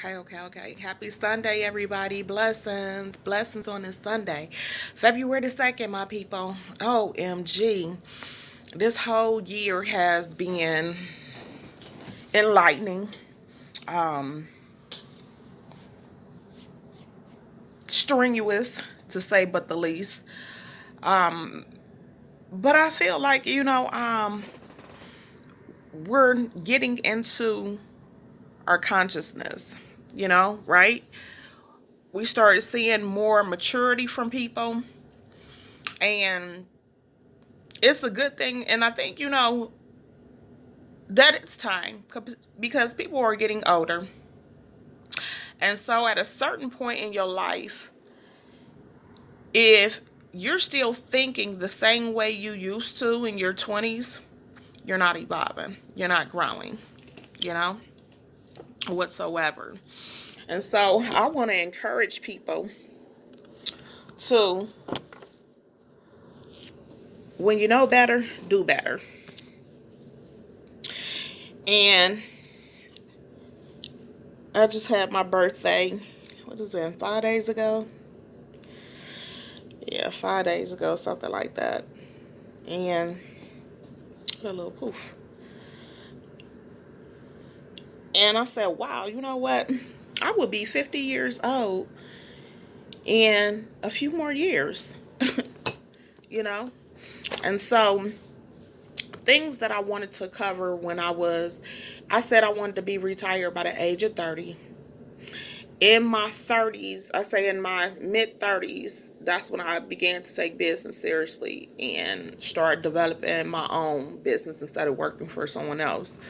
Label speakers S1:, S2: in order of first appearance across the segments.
S1: Okay. Happy Sunday, everybody. Blessings. Blessings on this Sunday. February the 2nd, my people. OMG. This whole year has been enlightening, um, strenuous, to say but the least. Um, but I feel like, we're getting into our consciousness, right? We started seeing more maturity from people, and it's a good thing. And I think, that it's time because people are getting older. And so at a certain point in your life, if you're still thinking the same way you used to in your 20s, you're not evolving. You're not growing, you know, whatsoever. And so I want to encourage people to, when you know better, do better. And I just had my birthday. What is it, 5 days ago? Yeah, 5 days ago, something like that. And a little poof. And I said, wow, you know what? I will be 50 years old in a few more years, you know? And so, things that I wanted to cover I said I wanted to be retired by the age of 30. In my 30s, I say in my mid 30s, that's when I began to take business seriously and start developing my own business instead of working for someone else.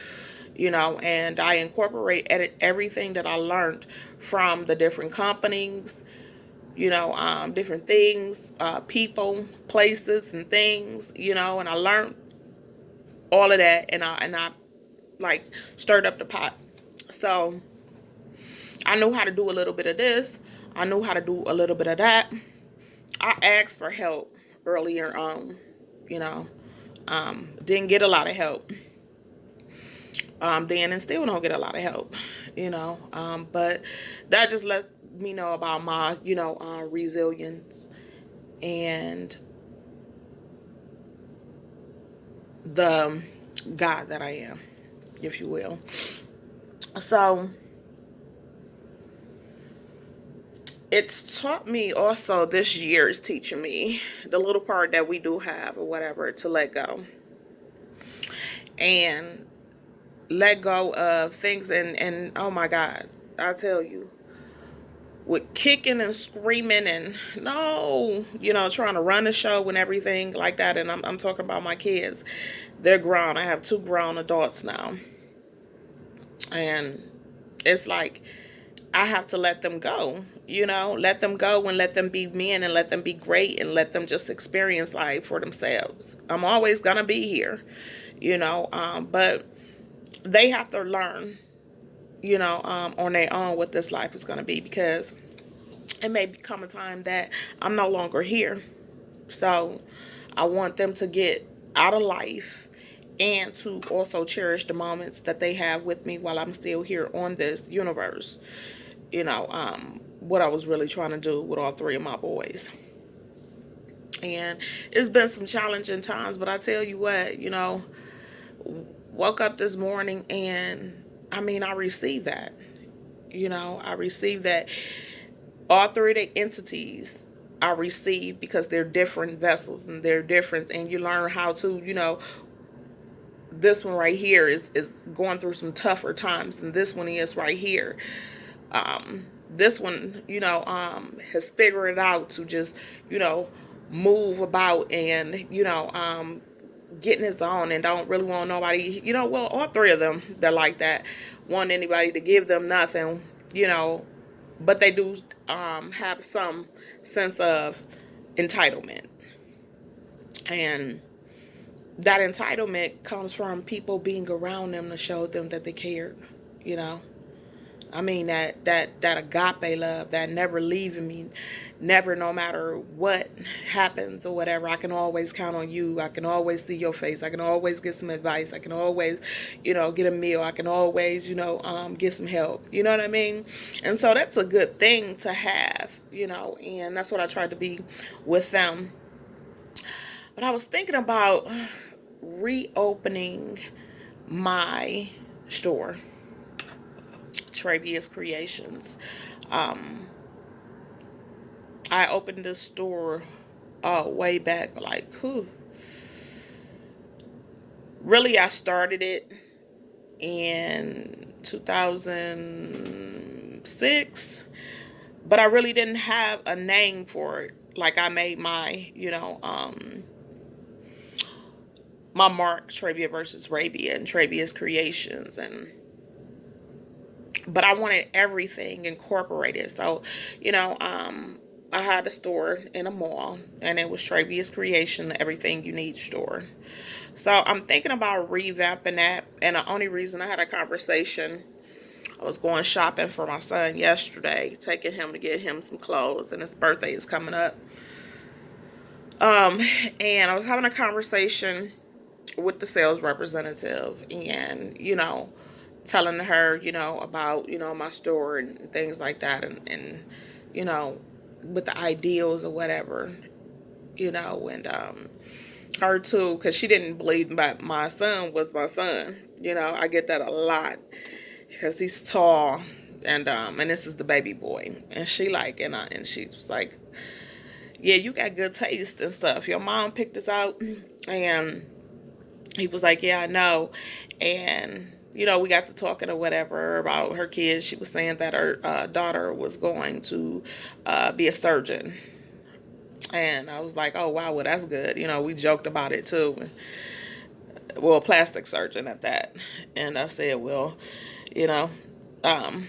S1: And I incorporate everything that I learned from the different companies, different things, people, places, and things, and I learned all of that, and I like stirred up the pot. So I knew how to do a little bit of this. I knew how to do a little bit of that. I asked for help earlier on, you know, didn't get a lot of help. Then and still don't get a lot of help, but that just lets me know about my, resilience and the God that I am, if you will. So it's taught me also, this year is teaching me the little part that we do have or whatever to let go and let go of things. And oh my God, I tell you, with kicking and screaming and no, trying to run the show and everything like that. And I'm talking about my kids. They're grown. I have two grown adults now. And it's like I have to let them go, let them go and let them be men and let them be great and let them just experience life for themselves. I'm always going to be here, but they have to learn, on their own what this life is going to be, because it may become a time that I'm no longer here. So I want them to get out of life and to also cherish the moments that they have with me while I'm still here on this universe. What I was really trying to do with all three of my boys. And it's been some challenging times, but I tell you what, woke up this morning and I received that. I received that. All three of the entities I received, because they're different vessels and they're different, and you learn how to, this one right here is going through some tougher times than this one is right here. This one, has figured it out to just, move about and, getting his own and don't really want nobody, well, all three of them, they're like that. Want anybody to give them nothing, but they do have some sense of entitlement. And that entitlement comes from people being around them to show them that they cared, you know. I mean, that agape love, that never leaving me, never, no matter what happens or whatever, I can always count on you. I can always see your face. I can always get some advice. I can always, get a meal. I can always, get some help. You know what I mean? And so that's a good thing to have, and that's what I tried to be with them. But I was thinking about reopening my store, Travia's Creations. Um, I opened this store way back, like, really, I started it in 2006, but I really didn't have a name for it. Like, I made my mark, Travia versus Ravia, and Travia's Creations, but I wanted everything incorporated. So, I had a store in a mall, and it was Travia's Creation, everything you need store. So I'm thinking about revamping that. And the only reason I had a conversation, I was going shopping for my son yesterday, taking him to get him some clothes, and his birthday is coming up. Um, and I was having a conversation with the sales representative, and telling her, about, my store and things like that, and you know, with the ideals or whatever, and her too, because she didn't believe that my son was my son. I get that a lot because he's tall, and this is the baby boy, and she like, and she was like, yeah, you got good taste and stuff. Your mom picked this out, and he was like, yeah, I know. And we got to talking or whatever about her kids. She was saying that her daughter was going to be a surgeon. And I was like, oh, wow, well, that's good. We joked about it too. Well, a plastic surgeon at that. And I said, well, you know, um,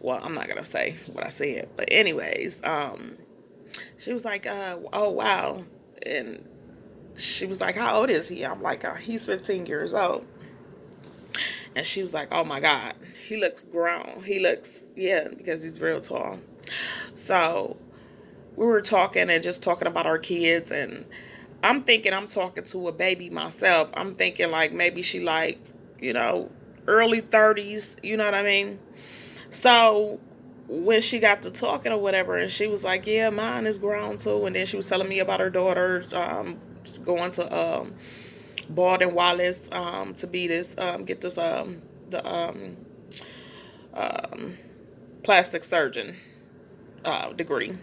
S1: well, I'm not going to say what I said. But anyways, she was like, oh, wow. And she was like, how old is he? I'm like, he's 15 years old. And she was like, oh my God, he looks grown. He looks, yeah, because he's real tall. So we were talking and just talking about our kids. And I'm thinking I'm talking to a baby myself. I'm thinking like maybe she like, you know, early 30s, you know what I mean? So when she got to talking or whatever, and she was like, yeah, mine is grown too. And then she was telling me about her daughter going to Baldwin Wallace to be this get this the um, plastic surgeon degree.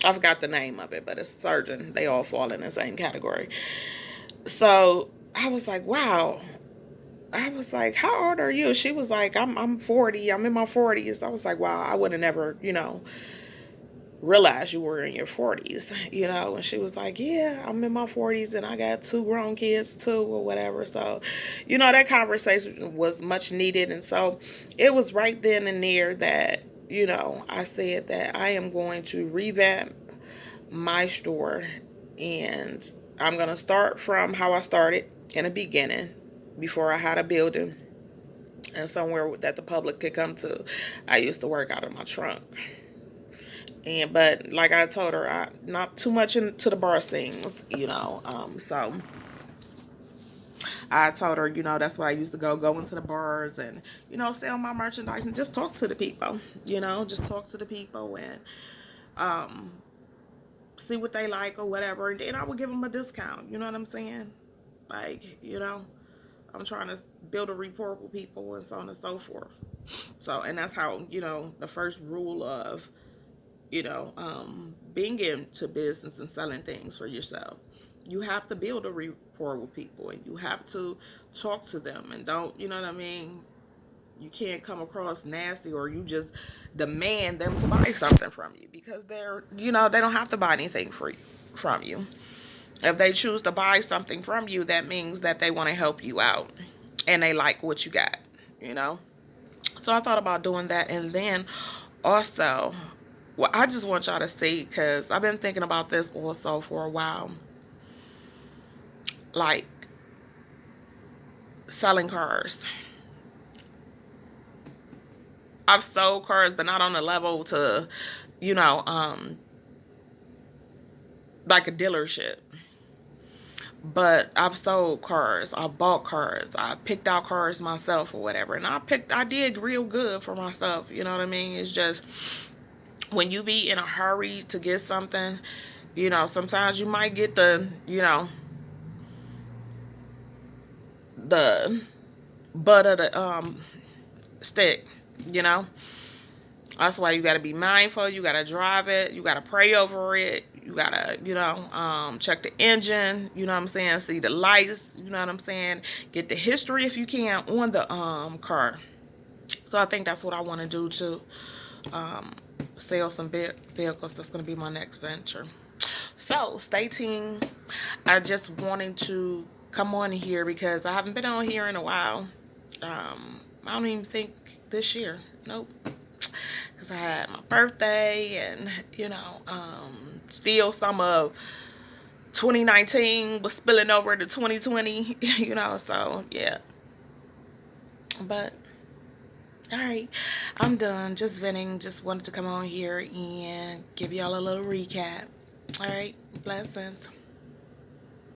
S1: I forgot the name of it, but it's surgeon. They all fall in the same category. So I was like, wow. I was like, how old are you? She was like, I'm 40. I'm in my 40s. I was like, wow, I would have never, realized you were in your 40s, and she was like, yeah, I'm in my 40s and I got two grown kids too or whatever. So, that conversation was much needed. And so it was right then and there that, I said that I am going to revamp my store, and I'm going to start from how I started in the beginning before I had a building and somewhere that the public could come to. I used to work out of my trunk. But like I told her, I not too much into the bar scenes, so I told her, that's what I used to go into the bars and, sell my merchandise and just talk to the people, just talk to the people and um, see what they like or whatever. And then I would give them a discount, you know what I'm saying? Like, I'm trying to build a rapport with people and so on and so forth. So, and that's how, the first rule of being into business and selling things for yourself. You have to build a rapport with people, and you have to talk to them, and don't, you know what I mean? You can't come across nasty, or you just demand them to buy something from you, because they're, they don't have to buy anything from you. If they choose to buy something from you, that means that they want to help you out and they like what you got, you know? So I thought about doing that. And then also, well, I just want y'all to see, because I've been thinking about this also for a while. Like, selling cars. I've sold cars, but not on the level to, you know, like a dealership. But I've sold cars, I bought cars, I picked out cars myself or whatever, and I did real good for myself. You know what I mean? It's just when you be in a hurry to get something, sometimes you might get the butt of the stick. You know, that's why you got to be mindful. You got to drive it. You got to pray over it. You got to, check the engine. You know what I'm saying? See the lights. You know what I'm saying? Get the history if you can on the car. So I think that's what I want to do too. Sell some vehicles. That's going to be my next venture. So stay tuned. I just wanted to come on here because I haven't been on here in a while. I don't even think this year. Nope. Because I had my birthday and, still some of 2019 was spilling over to 2020, so yeah. But, all right, I'm done. Just venting. Just wanted to come on here and give y'all a little recap. All right, blessings.